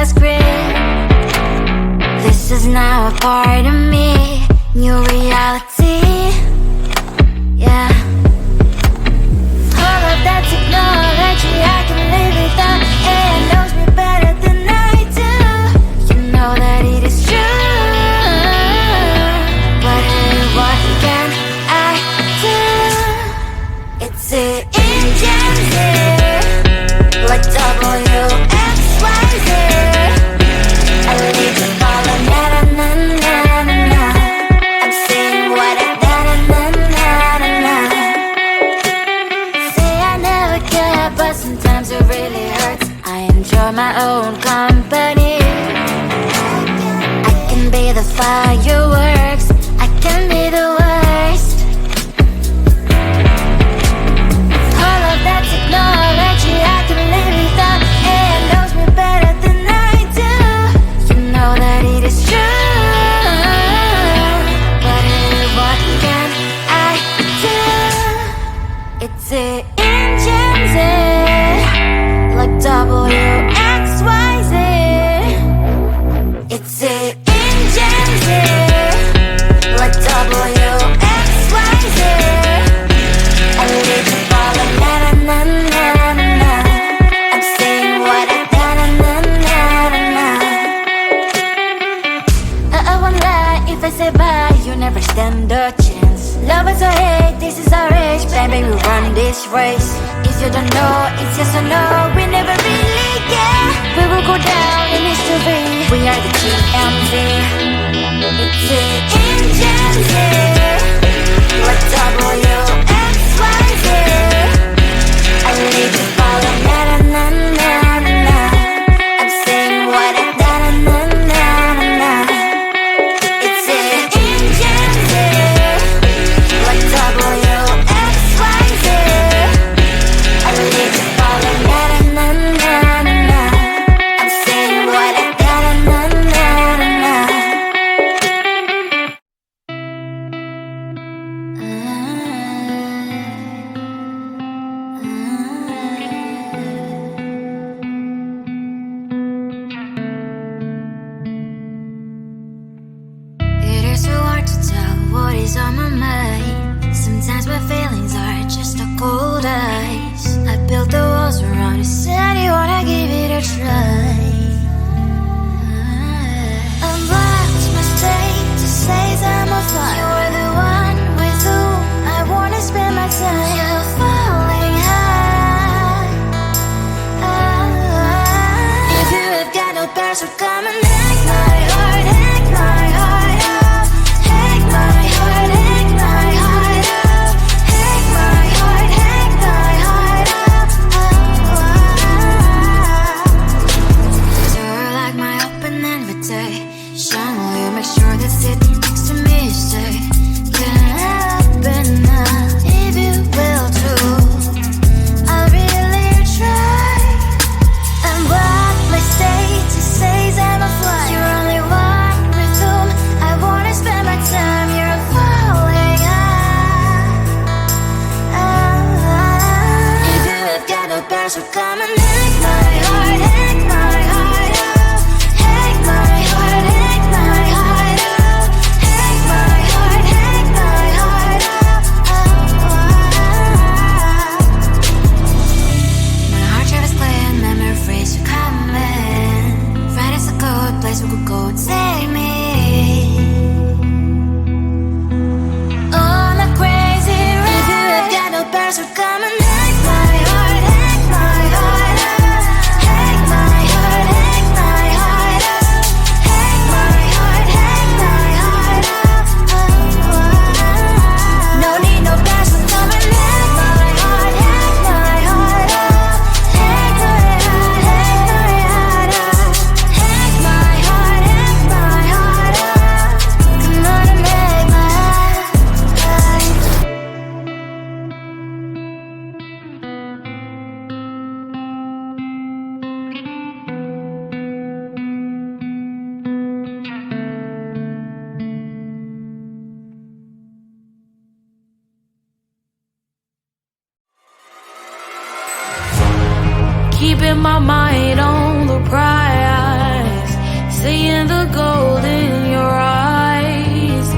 a script. This is now a part of me, new reality. Yeah. All of that technology I can live without. AI knows me better than I do. You know that it is true. But hey, what can I do? It's the engine here, like WXYZ. I need to follow na na na na na na. I'm saying what I na na na na na na. Say I never care, but sometimes it really hurts. I enjoy my own company. I can be the fireworks, I can be the worst. All of that technology I can live without. AI knows me better than I do. You know that it is true. But hey, what can I do? It's the engines, like WXYZ. It's the engines, like WXYZ. I need to follow na na na na na na. I'm saying what I na na na na na na. I won't lie if I say bye, you never stand a chance. Love is or hate, this is our age, baby, we run this race. If you don't know, it's yes or no, we never really care. We will go down in history, we are the GMZ. It's the engines here, like WXYZ. I need to follow na na na na na na. I'm saying what I na na na na na. It's the engines here, like WXYZ. I need to follow na na na na na. I'm saying what I na na na na na. It is so hard to tell what is on my mind. Sometimes my feelings are just a cold ice. I built the walls around it, said you wanna give it a try. I'm lost, mistake to say I'm a fly. You're the one with whom I wanna spend my time. You're falling high. If you have got no bears, so come and hack my heart, hack my heart out. Hack my heart, hack my heart out. Hack my heart, hack my heart out. You're like my open invitation. Will you make sure that sitting next to me is safe? Can happen now, if you will too. I'll really try. And what my state to say I'm a fly. You're only one with whom I wanna spend my time. You're falling high. If you have got no bears, so come and hack my heart, hack my heart out. Hack my heart, hack my heart out. the gold in your eyes,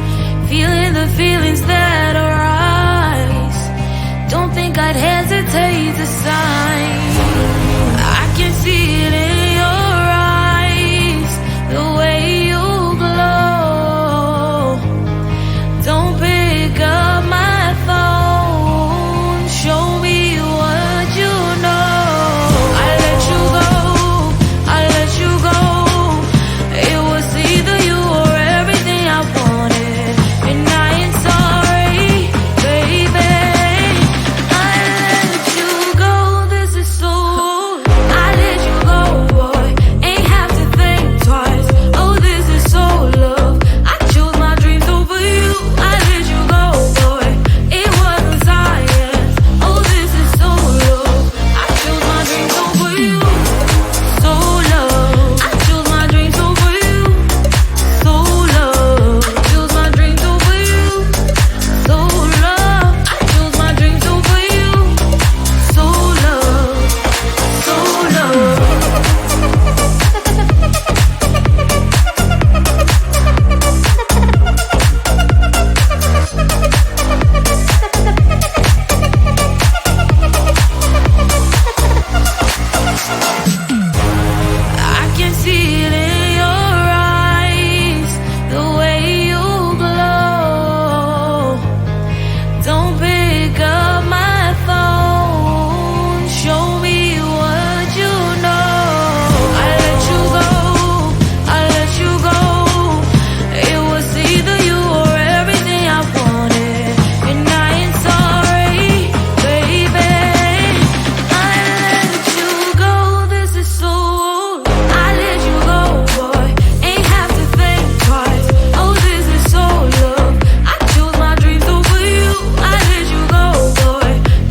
feeling the feelings that arise. Don't think I'd hesitate to sign. I can see it in your eyes, the way you glow. Don't pick up my phone, show me what you know. I let you go, I let you go. It was either you or everything I wanted, and I ain't sorry, baby. I let you go, this is so. I let you go, boy, ain't have to think twice. Oh, this is so love. I chose my dreams over you. I let you go, boy, it wasn't science. Oh, this is so love. I chose my dreams over you. So love. I chose my dreams over you. So love. Chose my dreams over you. So love. I chose my dreams over you. So love. So love. I can see it in your eyes, the way you glow. Don't pick up my phone, show me what you know. I let you go, I let you go. It was either you or everything I wanted, and I ain't sorry, baby. I let you go, this is so. I let you go, boy, ain't have to think twice. Oh, this is so love. I chose my dreams over you. I let you go, boy,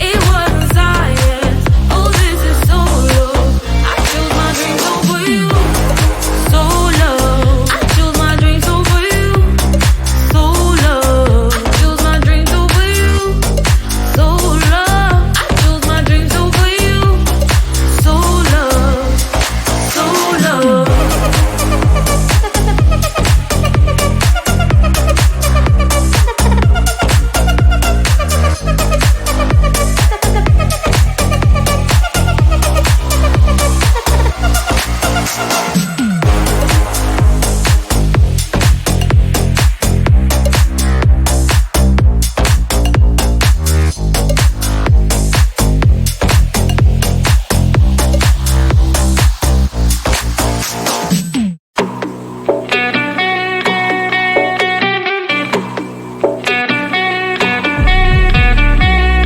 it wasn't science. Oh, this is so love. I chose my dreams over you. So love. I chose my dreams over you. So love. Chose my dreams over you. So love. I chose my dreams over you. So love. So love.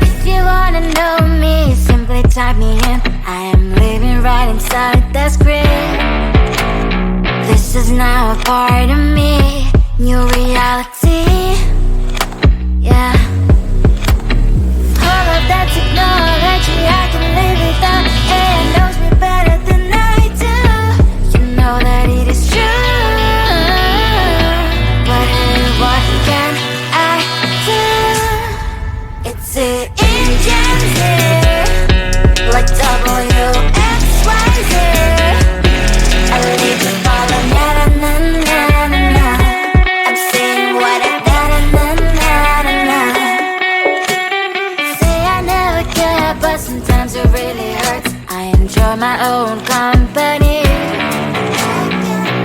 If you wanna know me, simply type me in. I am living right inside the screen. This is now a part of me, new reality. Yeah. All of that technology I can live without. It knows me better than I do. You know that it is true. But hey, what can I do? It's the engines here, like WXYZ. I need to follow, na na na na na na. I'm saying what I na na na na na na. Say I never care, but sometimes it really hurts. I enjoy my own company.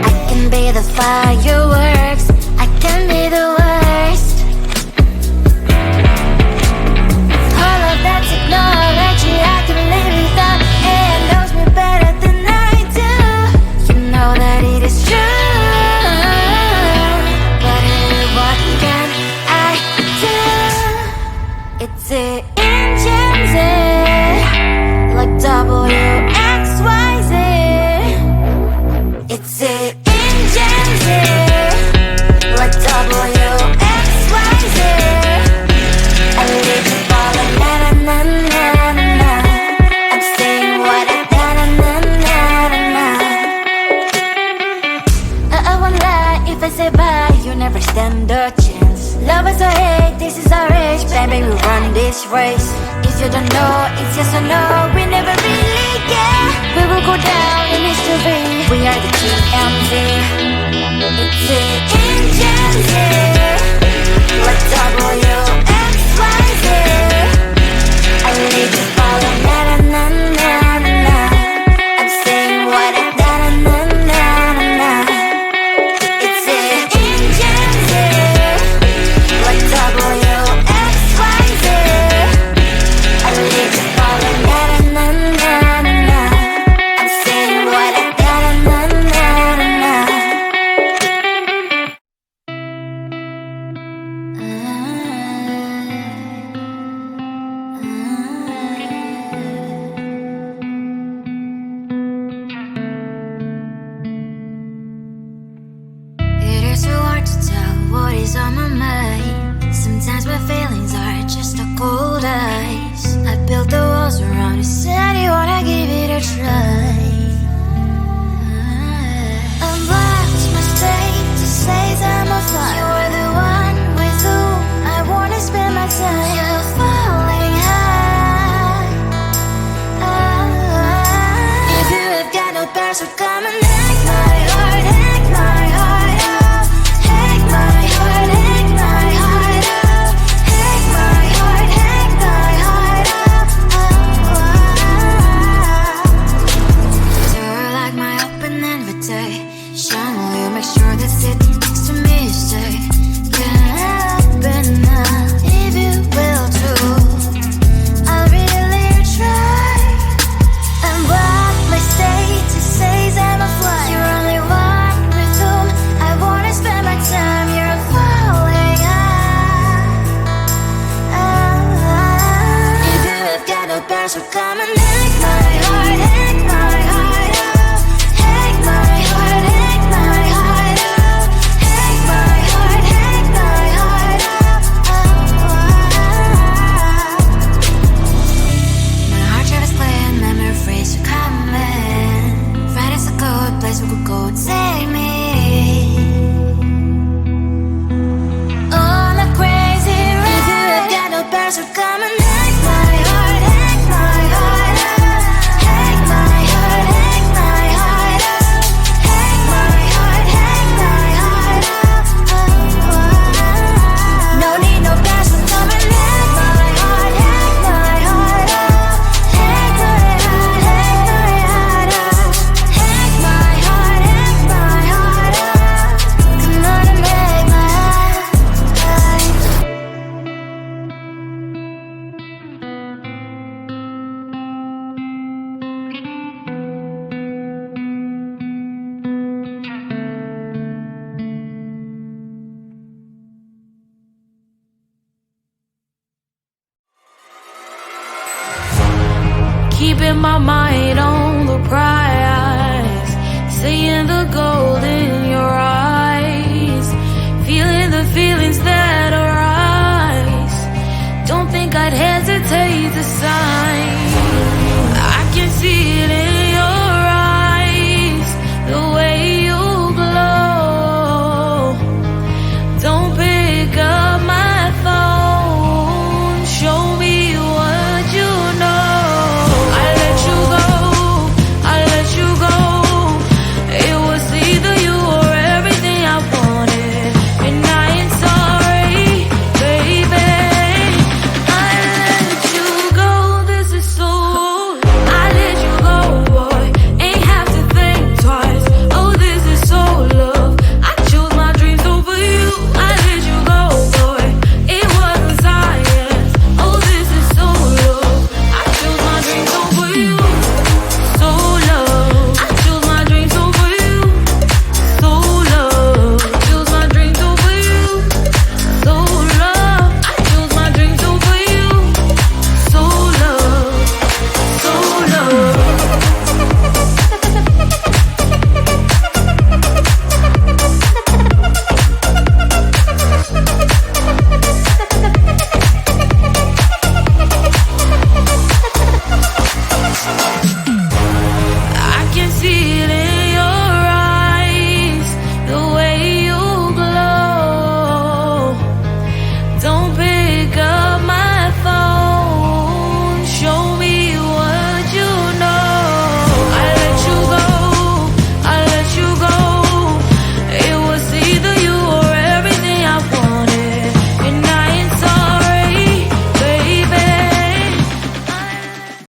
I can be the fireworks, I can be the worst. All of that technology I can live without. It knows me better than I do. You know that it is true. But hey, what can I do? It's the engines, like WXYZ. It's the engines, like WXYZ. I need to follow, na na na na na na. I'm saying what I na na na na na na. I won't lie if I say bye, you never stand a chance. Love us or hate, this is our age, baby, we run this race. If you don't know, it's yes or no, we never really care. We will go down in history, we are the TMZ. what is on my mind. Sometimes my feelings are just a cold ice. I built the walls around you, said you wanna give it a try. I'm lost, mistake to say I'm a fly. You're the one with whom I wanna spend my time. You're falling high. If you have got no bears, so come and hack my heart, hack my heart out. Hack my heart, hack my heart out. Hack my heart, hack my heart out. You're like my open invitation. Will you make sure that sitting next to me you stay? Can happen now, if you will too. I'll really try. And what my state to say I'm a fly. You're only one with whom I wanna spend my time. You're falling high. If you have got no bears, so come and hack my heart, hack my heart out. Hack my heart, hack my heart out. Hack my heart, hack my heart out. My heart drive is clear and memory freeze, so come in. Right is a good place we could go, take me. On a crazy ride. If you have got no bears, so come and hack my heart, hack my heart out. Hack my heart, hack my heart out. Hack my heart, hack my heart out. No need no bears, so come and hack my heart, hack my heart out. Hack my heart, hack my heart out. Hack my heart, hack my heart out. Come on and make my heart. Keeping my mind